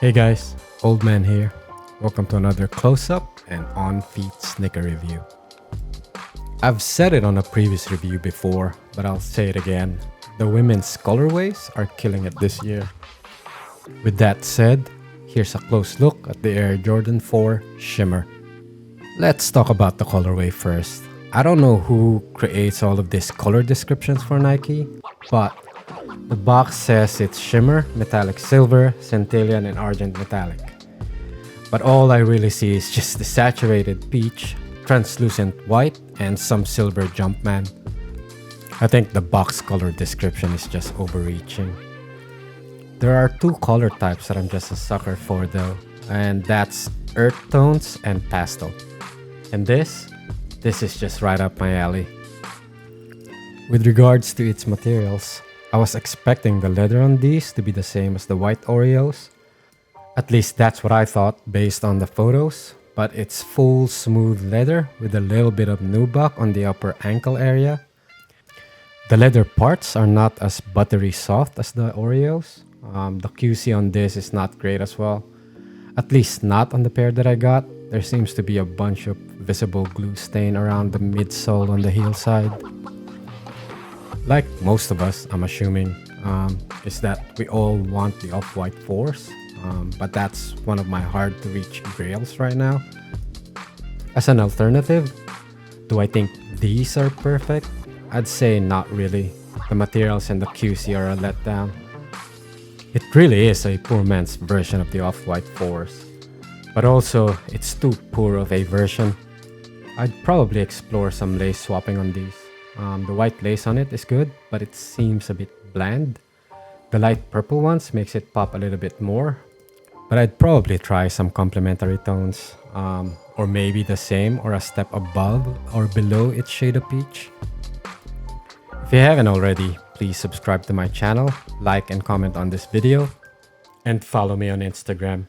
Hey guys, Old Man here. Welcome to another close-up and on-feet sneaker review. I've said it on a previous review before, but I'll say it again. The women's colorways are killing it this year. With that said, here's a close look at the Air Jordan 4 Shimmer. Let's talk about the colorway first. I don't know who creates all of these color descriptions for Nike, but the box says it's shimmer, metallic silver, centillion, and argent metallic. But all I really see is just the saturated peach, translucent white, and some silver Jumpman. I think the box color description is just overreaching. There are two color types that I'm just a sucker for though, and that's earth tones and pastel. And this is just right up my alley. With regards to its materials, I was expecting the leather on these to be the same as the white Oreos. At least that's what I thought based on the photos, but it's full smooth leather with a little bit of nubuck on the upper ankle area. The leather parts are not as buttery soft as the Oreos. The QC on this is not great as well. At least not on the pair that I got. There seems to be a bunch of visible glue stain around the midsole on the heel side. Like most of us, I'm assuming, is that we all want the off-white 4s, but that's one of my hard-to-reach grails right now. As an alternative, do I think these are perfect? I'd say not really. The materials and the QC are a letdown. It really is a poor man's version of the off-white 4s, but also it's too poor of a version. I'd probably explore some lace swapping on these. The white lace on it is good, but it seems a bit bland. The light purple ones makes it pop a little bit more, but I'd probably try some complementary tones, or maybe the same or a step above or below its shade of peach. If you haven't already, please subscribe to my channel, like and comment on this video, and follow me on Instagram.